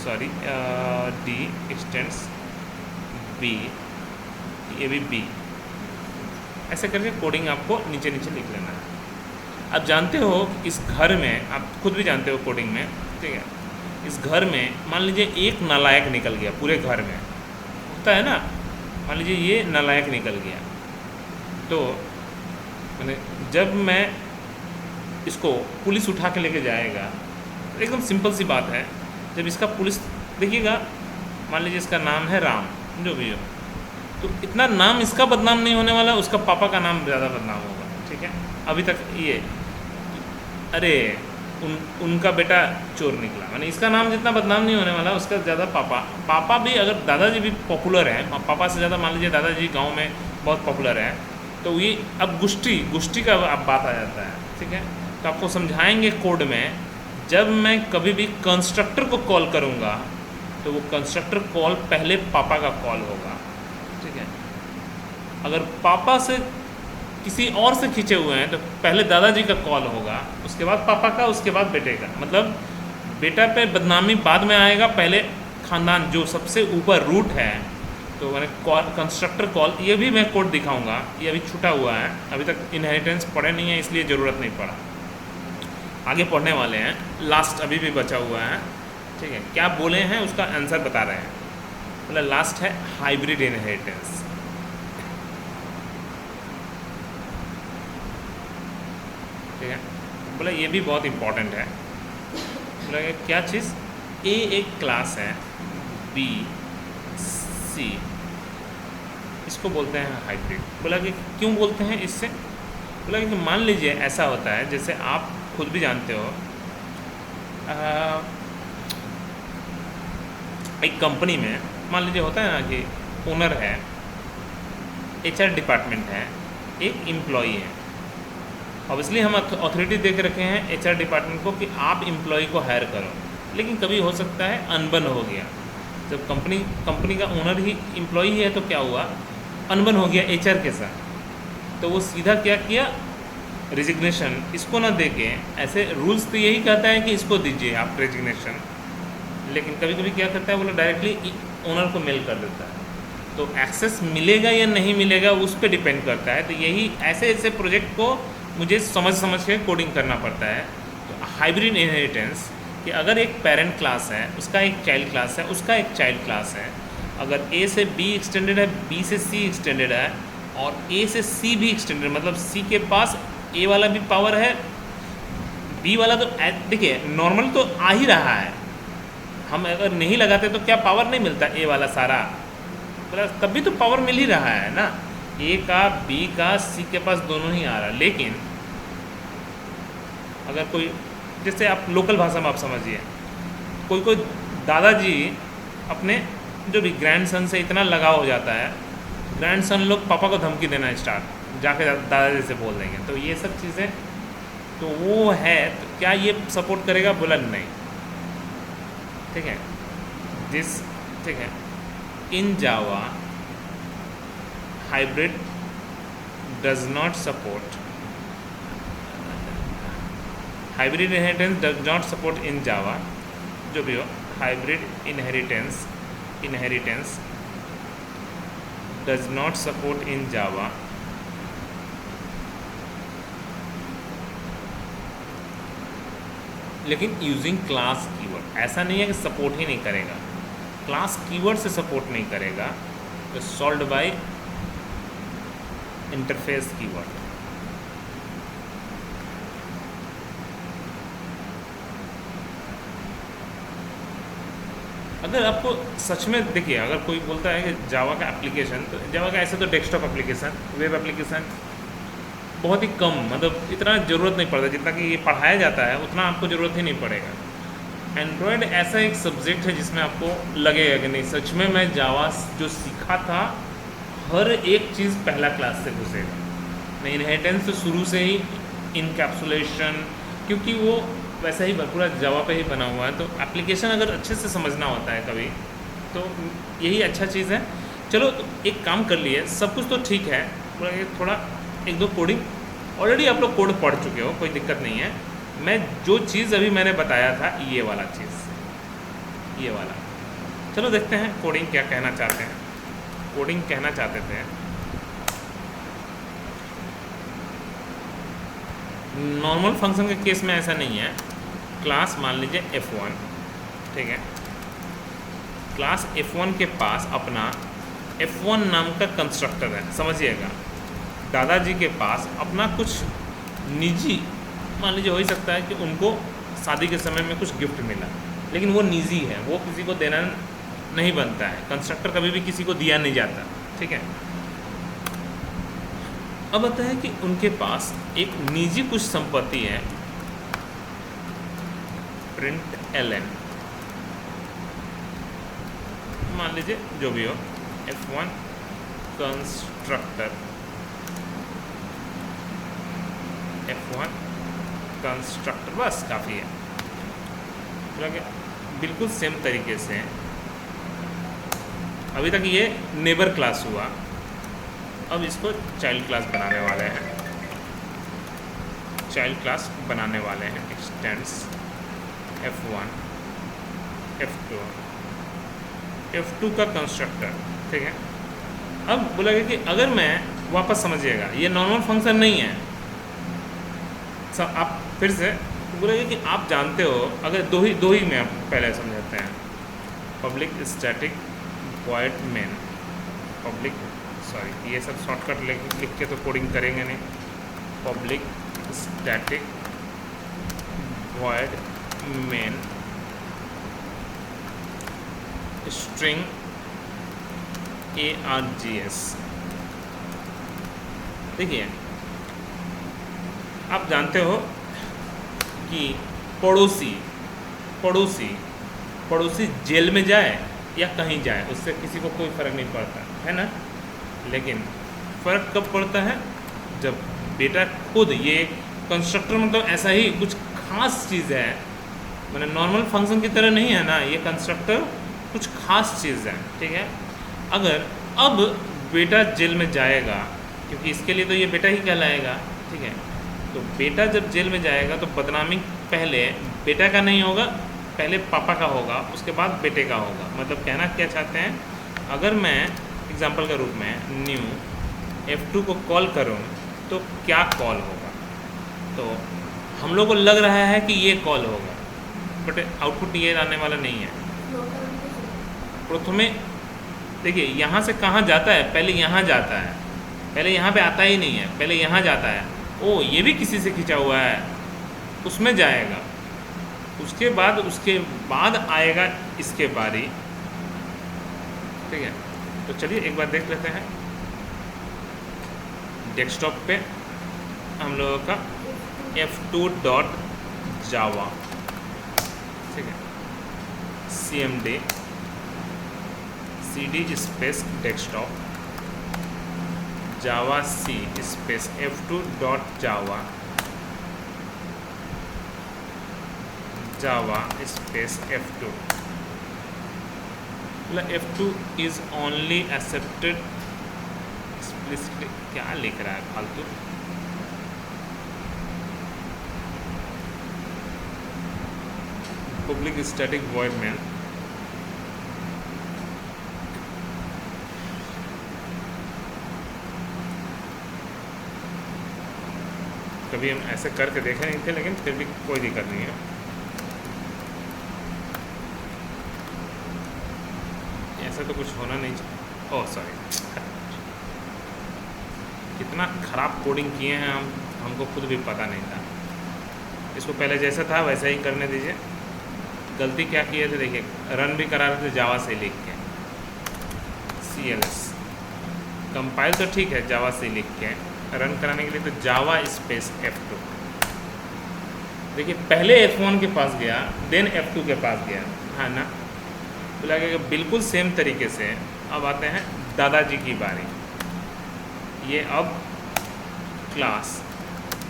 सॉरी। डी एक्सटेंड्स बी, ये भी बी, ऐसे करके कोडिंग आपको नीचे नीचे लिख लेना है। आप जानते हो इस घर में, आप खुद भी जानते हो कोडिंग में, ठीक है, इस घर में मान लीजिए एक नालायक निकल गया, पूरे घर में होता है ना, मान लीजिए ये नालायक निकल गया, तो मैंने जब मैं इसको पुलिस उठा के लेके जाएगा, एकदम सिंपल सी बात है, जब इसका पुलिस देखिएगा, मान लीजिए इसका नाम है राम, जो भी हो, तो इतना नाम इसका बदनाम नहीं होने वाला, उसका पापा का नाम ज़्यादा बदनाम होगा, ठीक है। अभी तक ये अरे उनका बेटा चोर निकला, माने इसका नाम जितना बदनाम नहीं होने वाला, उसका ज़्यादा पापा भी, अगर दादाजी भी पॉपुलर है, पापा से ज़्यादा मान लीजिए दादाजी गांव में बहुत पॉपुलर है, तो ये अब गुष्टी का अब बात आ जाता है, ठीक है। तो आपको समझाएंगे कोड में, जब मैं कभी भी कंस्ट्रक्टर को कॉल करूँगा तो वो कंस्ट्रक्टर कॉल पहले पापा का कॉल होगा, ठीक है। अगर पापा से किसी और से खींचे हुए हैं तो पहले दादाजी का कॉल होगा, उसके बाद पापा का, उसके बाद बेटे का। मतलब बेटा पे बदनामी बाद में आएगा, पहले खानदान जो सबसे ऊपर रूट है। तो मैंने कॉल कंस्ट्रक्टर कॉल, ये भी मैं कोड दिखाऊंगा, ये अभी छूटा हुआ है, अभी तक इनहेरिटेंस पढ़े नहीं है इसलिए ज़रूरत नहीं पड़ा, आगे पढ़ने वाले हैं, लास्ट अभी भी बचा हुआ है, ठीक है। क्या बोले हैं उसका आंसर बता रहे हैं। मतलब लास्ट है हाइब्रिड इनहेरिटेंस। ठीक है, बोला ये भी बहुत इम्पॉर्टेंट है। बोला क्या चीज़, ए एक क्लास है, बी सी, इसको बोलते हैं हाइब्रिड। बोला कि क्यों बोलते हैं इससे। बोला कि मान लीजिए ऐसा होता है, जैसे आप खुद भी जानते हो, एक कंपनी में मान लीजिए होता है ना कि ओनर है, एचआर डिपार्टमेंट है, एक एम्प्लॉई है। ऑब्वियसली हम अथॉरिटी दे के रखे हैं एचआर डिपार्टमेंट को कि आप एम्प्लॉई को हायर करो, लेकिन कभी हो सकता है अनबन हो गया। जब कंपनी का ओनर ही एम्प्लॉई है तो क्या हुआ, अनबन हो गया एचआर के साथ, तो वो सीधा क्या किया, रेजिग्नेशन इसको ना दे के, ऐसे रूल्स तो यही कहता है कि इसको दीजिए आप रेजिग्नेशन, लेकिन कभी कभी क्या करता है वो लोग डायरेक्टली ओनर को मेल कर देता है। तो एक्सेस मिलेगा या नहीं मिलेगा उस पर डिपेंड करता है। तो यही ऐसे प्रोजेक्ट को मुझे समझ के कोडिंग करना पड़ता है। तो हाइब्रिड इनहेरिटेंस कि अगर एक पेरेंट क्लास है, उसका एक चाइल्ड क्लास है, उसका एक चाइल्ड क्लास है, अगर ए से बी एक्सटेंडेड है, बी से सी एक्सटेंडेड है, और ए से सी भी एक्सटेंडेड, मतलब सी के पास ए वाला भी पावर है, बी वाला तो देखिए नॉर्मल तो आ ही रहा है, हम अगर नहीं लगाते तो क्या पावर नहीं मिलता ए वाला सारा, मतलब तब भी तो पावर मिल ही रहा है ना, ए का, बी का, सी के पास दोनों ही आ रहा है। लेकिन अगर कोई, जैसे आप लोकल भाषा में आप समझिए, कोई दादाजी अपने जो भी ग्रैंडसन से इतना लगाव हो जाता है, ग्रैंडसन लोग पापा को धमकी देना स्टार्ट जाके दादाजी से बोल देंगे, तो ये सब चीज़ें तो वो है। तो क्या ये सपोर्ट करेगा, बोला नहीं, ठीक है। ठीक है, in Java hybrid does not support, hybrid inheritance does not support in Java, जो भी हो, hybrid inheritance does not support in Java, लेकिन यूजिंग क्लास कीवर्ड, ऐसा नहीं है कि सपोर्ट ही नहीं करेगा, क्लास कीवर्ड से सपोर्ट नहीं करेगा, तो सॉल्व्ड बाय इंटरफेस कीवर्ड। अगर आपको सच में देखिए, अगर कोई बोलता है कि जावा का एप्लीकेशन, तो जावा का ऐसे तो डेस्कटॉप एप्लीकेशन, वेब एप्लीकेशन बहुत ही कम, मतलब इतना ज़रूरत नहीं पड़ता, जितना कि ये पढ़ाया जाता है उतना आपको ज़रूरत ही नहीं पड़ेगा। एंड्रॉयड ऐसा एक सब्जेक्ट है जिसमें आपको लगेगा कि नहीं सच में मैं जावा जो सीखा था हर एक चीज़ पहला क्लास से घुसेगा। नहीं, इनहेरिटेंस तो शुरू से ही, इनकैप्सुलेशन, क्योंकि वो वैसा ही पूरा जावा पे ही बना हुआ है, तो एप्लीकेशन अगर अच्छे से समझना होता है कभी, तो यही अच्छा चीज़ है। चलो तो एक काम कर लिए, सब कुछ तो ठीक है, थोड़ा एक दो कोडिंग ऑलरेडी आप लोग कोड पढ़ चुके हो, कोई दिक्कत नहीं है। मैं जो चीज़ अभी मैंने बताया था, ये वाला चीज़, ये वाला, चलो देखते हैं कोडिंग क्या कहना चाहते हैं। कोडिंग कहना चाहते थे, नॉर्मल फंक्शन के केस में ऐसा नहीं है। क्लास मान लीजिए F1, ठीक है, क्लास F1 के पास अपना F1 नाम का कंस्ट्रक्टर है, समझिएगा। दादाजी के पास अपना कुछ निजी, मान लीजिए हो ही सकता है कि उनको शादी के समय में कुछ गिफ्ट मिला, लेकिन वो निजी है, वो किसी को देना नहीं बनता है, कंस्ट्रक्टर कभी भी किसी को दिया नहीं जाता, ठीक है। अब आता है कि उनके पास एक निजी कुछ संपत्ति है, प्रिंट एलन, मान लीजिए जो भी हो, F1 कंस्ट्रक्टर F1 कंस्ट्रक्टर, बस काफ़ी है। बिल्कुल सेम तरीके से अभी तक ये नेबर क्लास हुआ, अब इसको चाइल्ड क्लास बनाने वाले हैं। चाइल्ड क्लास बनाने वाले हैं एक्सटेंड्स F1 F2 F2 का कंस्ट्रक्टर, ठीक है। अब बोलेगा कि अगर मैं वापस समझिएगा ये नॉर्मल फंक्शन नहीं है, आप फिर से बोलेगा कि आप जानते हो, अगर दो ही में आप पहले समझाते हैं। पब्लिक स्टैटिक वॉइड मेन, ये सब शॉर्टकट लिख के तो कोडिंग करेंगे नहीं। Public static void main string ARGS। देखिए आप जानते हो कि पड़ोसी जेल में जाए या कहीं जाए उससे किसी को कोई फ़र्क नहीं पड़ता है ना, लेकिन फ़र्क कब पड़ता है जब बेटा खुद, ये कंस्ट्रक्टर मतलब ऐसा ही कुछ खास चीज़ है, मतलब नॉर्मल फंक्शन की तरह नहीं है ना, ये कंस्ट्रक्टर कुछ खास चीज़ है, ठीक है। अगर अब बेटा जेल में जाएगा, क्योंकि इसके लिए तो ये बेटा ही कहलाएगा, ठीक है, तो बेटा जब जेल में जाएगा तो बदनामी पहले बेटा का नहीं होगा, पहले पापा का होगा, उसके बाद बेटे का होगा। मतलब कहना क्या चाहते हैं, अगर मैं एग्जांपल के रूप में न्यू F2 को कॉल करूं तो क्या कॉल होगा, तो हम लोग को लग रहा है कि ये कॉल होगा, बट आउटपुट ये आने वाला नहीं है। प्रथमे देखिए यहाँ से कहाँ जाता है, पहले यहाँ जाता है, पहले यहाँ पे आता ही नहीं है, पहले यहाँ जाता है। ओ ये भी किसी से खींचा हुआ है, उसमें जाएगा, उसके बाद आएगा इसके बारी, ठीक है। तो चलिए एक बार देख लेते हैं। डेस्कटॉप पे हम लोगों का F2.java, ठीक है, cmd cd स्पेस डेस्कटॉप जावा सी space F2.java Java space F2, मतलब F2 is only accepted explicitly, क्या लिख रहा है फालतू। पब्लिक स्टैटिक वॉइड मेन, कभी हम ऐसे करके देखे नहीं थे, लेकिन फिर भी कोई दिक्कत नहीं है। ऐसा तो कुछ होना नहीं चाहिए। ओह सॉरी, कितना ख़राब कोडिंग किए हैं हमको खुद भी पता नहीं था। इसको पहले जैसा था वैसा ही करने दीजिए। गलती क्या किए थे देखिए, रन भी करा रहे थे जावा से लिख के, CLS कंपाइल तो ठीक है, जावा से लिख के रन कराने के लिए तो जावा स्पेस F2। देखिए पहले F1 के पास गया, देन F2 के पास गया, है ना। तो लगेगा बिल्कुल सेम तरीके से। अब आते हैं दादाजी की बारी। ये अब क्लास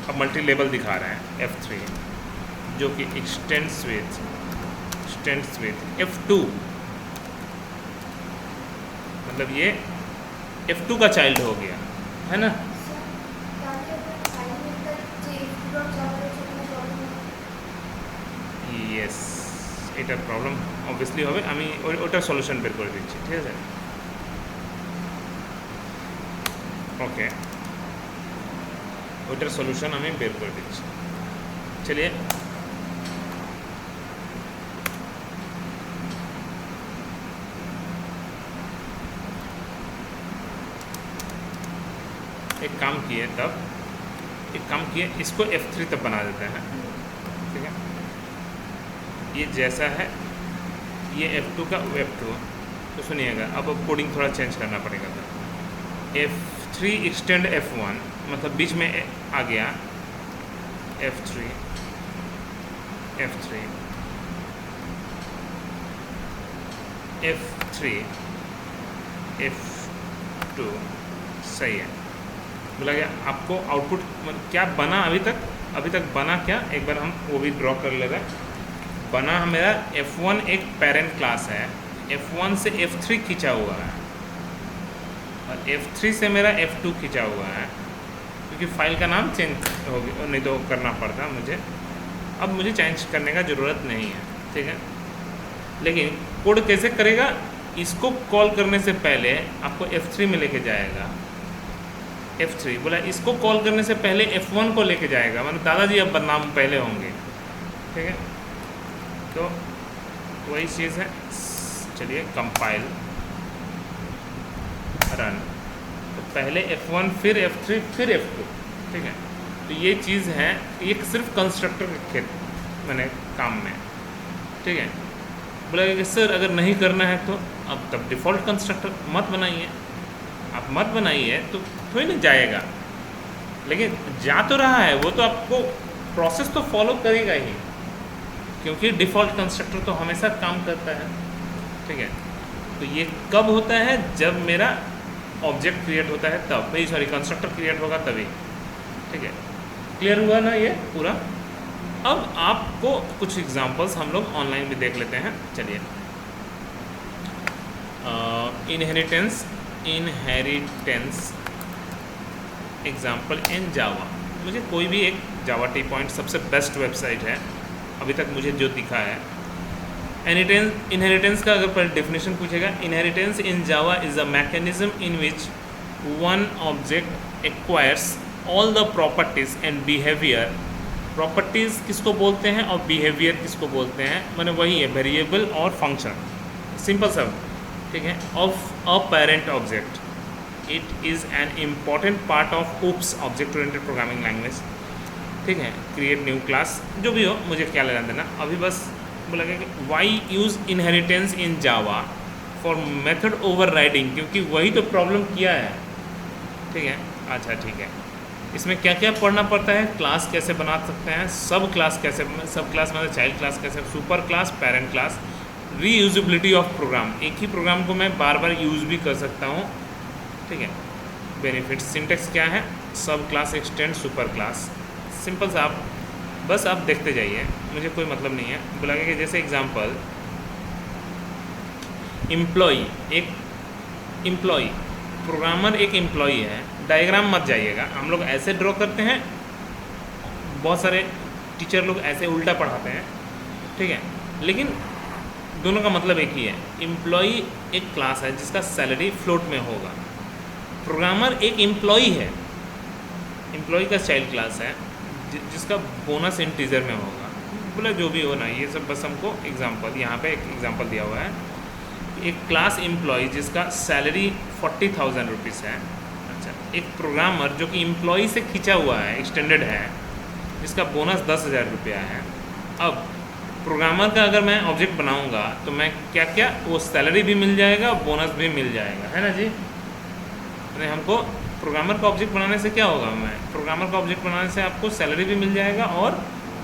अब मल्टी लेवल दिखा रहे हैं F3, जो कि एक्सटेंड्स विथ F2, मतलब ये F2 का चाइल्ड हो गया, है ना। ইয়েস, এটার প্রবলেম অবভিয়াসলি হবে, আমি ওটার সলিউশন বের করে দিচ্ছি, ঠিক আছে। ওকে, ওটার সলিউশন আমি বের করে দিচ্ছি। চলিए एक काम किए इसको F3 तक बना देते हैं, ठीक है। ये जैसा है ये F2 का F2, तो सुनिएगा अब कोडिंग थोड़ा चेंज करना पड़ेगा। था F3 एक्सटेंड F1, मतलब बीच में आ गया F3 F2 सही है। बोला गया आपको आउटपुट क्या बना अभी तक बना क्या, एक बार हम वो भी ड्रॉ कर ले रहे हैं। बना मेरा F1 एक पेरेंट क्लास है, F1 से F3 खींचा हुआ है और F3 से मेरा F2 खींचा हुआ है, क्योंकि फाइल का नाम चेंज हो गया, नहीं तो करना पड़ता मुझे। अब मुझे चेंज करने का ज़रूरत नहीं है, ठीक है। लेकिन कोड कैसे करेगा, इसको कॉल करने से पहले आपको F3 में लेके जाएगा। F3 बोला इसको कॉल करने से पहले F1 को लेके जाएगा, मतलब दादाजी अब नाम पहले होंगे, ठीक है। तो वही चीज़ है। चलिए कंपाइल रन, तो पहले F1 फिर F3 फिर F2, ठीक है। तो ये चीज़ है, ये सिर्फ कंस्ट्रक्टर के मैंने काम में, ठीक है। बोला कि सर अगर नहीं करना है तो अब तब डिफ़ॉल्ट कंस्ट्रक्टर मत बनाइए, आप मत बनाइए तो थोड़ी ना जाएगा। लेकिन जा तो रहा है वो, तो आपको प्रोसेस तो फॉलो करेगा ही, क्योंकि डिफ़ॉल्ट कंस्ट्रक्टर तो हमेशा काम करता है, ठीक है। तो ये कब होता है, जब मेरा ऑब्जेक्ट क्रिएट होता है तब, नहीं सॉरी कंस्ट्रक्टर क्रिएट होगा तभी, ठीक है। क्लियर हुआ ना ये पूरा। अब आपको कुछ एग्जांपल्स हम लोग ऑनलाइन भी देख लेते हैं। चलिए इनहेरिटेंस एग्जाम्पल इन जावा। मुझे कोई भी एक जावा टी पॉइंट सबसे बेस्ट वेबसाइट है अभी तक मुझे जो दिखा है। इनहेरिटेंस का अगर पर डेफिनेशन पूछेगा, inheritance in Java is a mechanism in which one object acquires all the properties and behaviour. Properties किसको बोलते हैं और बिहेवियर किसको बोलते हैं, मैंने वही है वेरिएबल और फंक्शन, सिंपल सब, ठीक है, of a parent object. It is an important part of OOPS object oriented programming language, ठीक है। क्रिएट न्यू क्लास, जो भी हो मुझे क्या लेना देना। अभी बस बोला कि why use inheritance in Java for method overriding, क्योंकि वही तो प्रॉब्लम किया है, ठीक है। अच्छा ठीक है, इसमें क्या क्या पढ़ना पड़ता है, क्लास कैसे बना सकते हैं, सब क्लास कैसे, सब क्लास मतलब चाइल्ड क्लास कैसे, super class, parent class, reusability of program, एक ही प्रोग्राम को मैं बार बार यूज़ भी कर सकता हूँ, ठीक है। बेनिफिट्स, सिंटेक्स क्या है, सब class extend super class, simple सा, आप बस आप देखते जाइए, मुझे कोई मतलब नहीं है। बोला कि जैसे एग्जांपल एम्प्लॉई, एक एम्प्लॉई, प्रोग्रामर एक एम्प्लॉई है, डायग्राम मत जाइएगा, हम लोग ऐसे ड्रॉ करते हैं, बहुत सारे टीचर लोग ऐसे उल्टा पढ़ाते हैं, ठीक है। लेकिन दोनों का मतलब एक ही है। एम्प्लॉई एक क्लास है जिसका सैलरी फ्लोट में होगा, प्रोग्रामर एक एम्प्लॉई है, एम्प्लॉई का चाइल्ड क्लास है जिसका बोनस इंटीजर में होगा। बोला जो भी हो ना, ये सब बस हमको एग्जांपल, यहाँ पे एक एग्जांपल दिया हुआ है, एक क्लास एम्प्लॉय जिसका सैलरी 40,000 रुपीज़ है। अच्छा, एक प्रोग्रामर जो कि एम्प्लॉय से खींचा हुआ है, एक्सटेंडेड है, जिसका बोनस 10,000 रुपया है। अब प्रोग्रामर का अगर मैं ऑब्जेक्ट बनाऊंगा तो मैं क्या क्या, वो सैलरी भी मिल जाएगा, बोनस भी मिल जाएगा, है ना जी। तो हमको प्रोग्रामर का ऑब्जेक्ट बनाने से क्या होगा, मैं प्रोग्रामर का ऑब्जेक्ट बनाने से आपको सैलरी भी मिल जाएगा और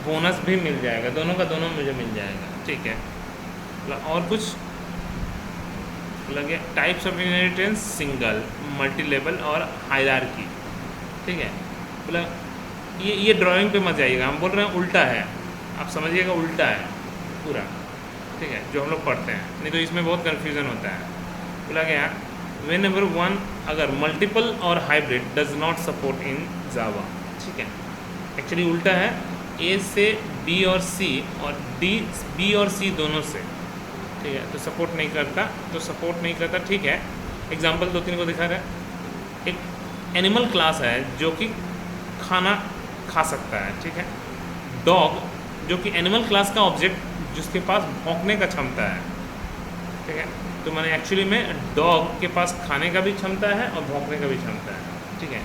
बोनस भी मिल जाएगा, दोनों का दोनों मुझे मिल जाएगा, ठीक है। और कुछ लगे, types of inheritance, single, multi level और हायरार्की, ठीक है। मतलब ये ड्राइंग पे मत जाइएगा, हम बोल रहे हैं उल्टा है, आप समझिएगा उल्टा है पूरा, ठीक है, जो हम लोग पढ़ते हैं, नहीं तो इसमें बहुत कन्फ्यूज़न होता है। बोला गया वेन एवर वन, अगर मल्टीपल और hybrid does not support in Java, ठीक है। एक्चुअली उल्टा है, ए से बी और सी और बी और सी दोनों से, ठीक है, तो सपोर्ट नहीं करता, तो सपोर्ट नहीं करता, ठीक है। एग्जांपल 2-3 को दिखा रहा है। एक एनिमल क्लास है जो कि खाना खा सकता है, ठीक है। डॉग जो कि एनिमल क्लास का ऑब्जेक्ट जिसके पास भौंकने का क्षमता है, ठीक है। तो मैंने एक्चुअली में डॉग के पास खाने का भी क्षमता है और भौंकने का भी क्षमता है, ठीक है।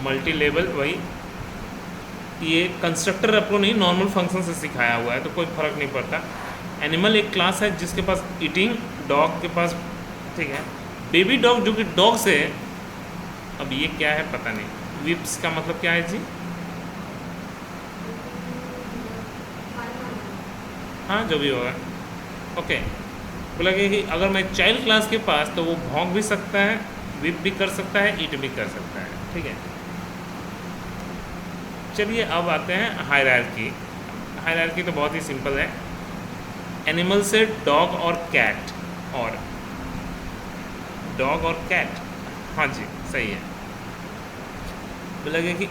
मल्टी लेवल, वही ये कंस्ट्रक्टर आपको नहीं, नॉर्मल फंक्शन से सिखाया हुआ है, तो कोई फ़र्क नहीं पड़ता। एनिमल एक क्लास है जिसके पास ईटिंग, डॉग के पास, ठीक है। बेबी डॉग जो कि डॉग से, अब ये क्या है पता नहीं, विप्स का मतलब क्या है जी, हाँ जो भी होगा, ओके। बोला कि अगर मैं चाइल्ड क्लास के पास, तो वो भौंक भी सकता है, विप भी कर सकता है, ईट भी कर सकता है, ठीक है। चलिए अब आते हैं हायरार्की। हायरार्की तो बहुत ही सिंपल है। एनिमल से डॉग और कैट, और डॉग और कैट, हाँ जी सही है। लगे कि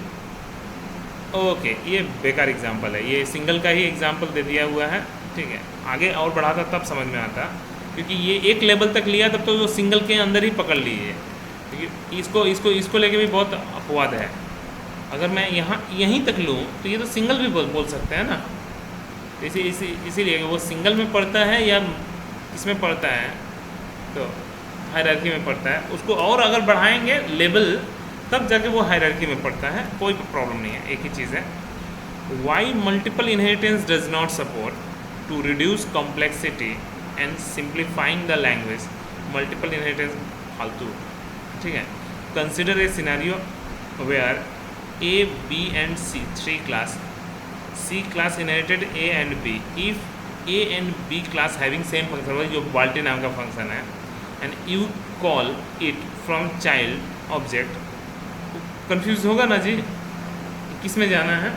ओके ये बेकार एग्जाम्पल है, ये सिंगल का ही एग्जाम्पल दे दिया हुआ है, ठीक है। आगे और बढ़ाता तब समझ में आता, क्योंकि ये एक लेवल तक लिया तब तो वो सिंगल के अंदर ही पकड़ लिए, क्योंकि इसको लेके भी बहुत अपवाद है। अगर मैं यहीं तक लूँ तो ये तो सिंगल भी बोल सकते हैं ना। इसीलिए वो सिंगल में पढ़ता है या किसमें पढ़ता है, तो हायरार्की में पढ़ता है। उसको और अगर बढ़ाएंगे लेवल तब जाके वो हायरार्की में पढ़ता है, कोई प्रॉब्लम नहीं है, एक ही चीज़ है। Why multiple inheritance does not support to reduce complexity and simplifying the language. Multiple inheritance फालतू, ठीक है। Consider a scenario where A, B and C, 3 class, C class inherited A and B. If A and B class having same function, जो बाल्टी नाम का function है, and you call it from child object, confuse होगा ना जी, किस में जाना है।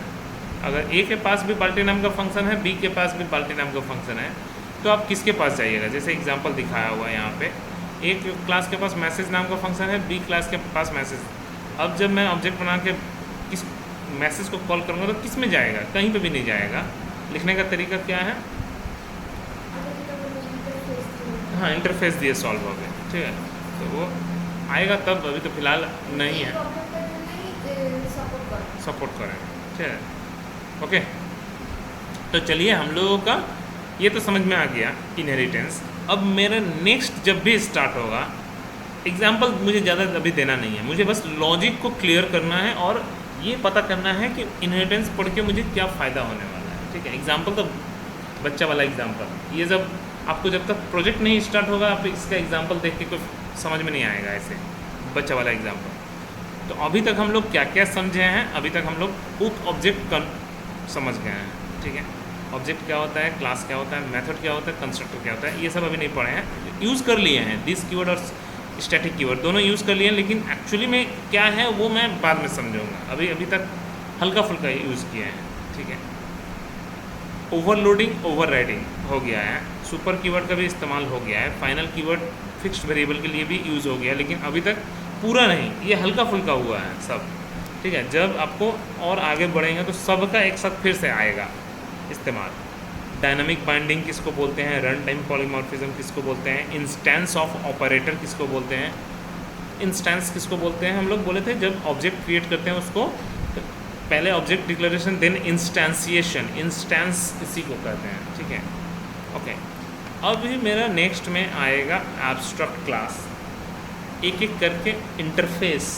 अगर A के पास भी बाल्टी नाम का फंक्शन है, B के पास भी बाल्टी नाम का फंक्शन है, तो आप किसके पास जाइएगा। जैसे एग्जांपल दिखाया हुआ है यहाँ पे, एक क्लास के पास मैसेज नाम का फंक्शन है, B क्लास के पास मैसेज। अब जब मैं ऑब्जेक्ट बना के किस मैसेज को कॉल करूँगा तो किस में जाएगा, कहीं पे भी नहीं जाएगा। लिखने का तरीका क्या है, हाँ इंटरफेस दिए सॉल्व हो गए, ठीक है। तो वो आएगा तब, अभी तो फिलहाल नहीं है, सपोर्ट करेंगे, ठीक है। ओके, तो चलिए हम लोगों का ये तो समझ में आ गया इनहेरिटेंस। अब मेरा नेक्स्ट जब भी स्टार्ट होगा, एग्जाम्पल मुझे ज़्यादा अभी देना नहीं है, मुझे बस लॉजिक को क्लियर करना है और ये पता करना है कि इनहेरिटेंस पढ़ के मुझे क्या फ़ायदा होने वाला है, ठीक है। एग्जाम्पल तो बच्चा वाला एग्जाम्पल, ये जब आपको जब तक प्रोजेक्ट नहीं स्टार्ट होगा आप इसका एग्जाम्पल देख के कोई समझ में नहीं आएगा, ऐसे बच्चा वाला एग्जाम्पल। तो अभी तक हम लोग क्या क्या समझे हैं, अभी तक हम लोग हुक ऑब्जेक्ट समझ गए हैं, ठीक है। ऑब्जेक्ट क्या होता है, क्लास क्या होता है, मेथड क्या होता है, कंस्ट्रक्टर क्या होता है, ये सब अभी नहीं पढ़े हैं। यूज़ कर लिए हैं, दिस कीवर्ड और स्टैटिक कीवर्ड दोनों यूज़ कर लिए हैं, लेकिन एक्चुअली में क्या है वो मैं बाद में समझूंगा। अभी तक हल्का फुल्का यूज़ किया है, ठीक है। ओवरलोडिंग ओवरराइडिंग हो गया है, सुपर कीवर्ड का भी इस्तेमाल हो गया है, फाइनल कीवर्ड फिक्स्ड वेरिएबल के लिए भी यूज़ हो गया, लेकिन अभी तक पूरा नहीं, ये हल्का फुल्का हुआ है सब, ठीक है। जब आपको और आगे बढ़ेंगे तो सबका एक साथ फिर से आएगा इस्तेमाल। डायनामिक बाइंडिंग किसको बोलते हैं, रन टाइम पॉलीमॉर्फिज्म किसको बोलते हैं, इंस्टेंस ऑफ ऑपरेटर किसको बोलते हैं। इंस्टेंस किसको बोलते हैं, हम लोग बोले थे जब ऑब्जेक्ट क्रिएट करते हैं उसको तो पहले ऑब्जेक्ट डिक्लेरेशन देन इंस्टेंसिएशन, इंस्टेंस इसी को कहते हैं, ठीक है। ओके, अब मेरा नेक्स्ट में आएगा एब्स्ट्रैक्ट क्लास, एक एक करके interface,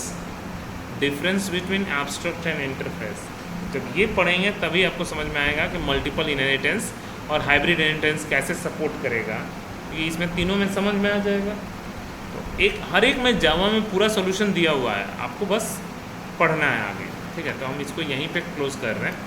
difference between abstract and interface. जब ये पढ़ेंगे तभी आपको समझ में आएगा कि मल्टीपल इनहेरिटेंस और हाइब्रिड इनहेरिटेंस कैसे सपोर्ट करेगा, क्योंकि इसमें तीनों में समझ में आ जाएगा। तो हर एक में जावा में पूरा सोल्यूशन दिया हुआ है, आपको बस पढ़ना है आगे, ठीक है। तो हम इसको यहीं पे क्लोज कर रहे हैं।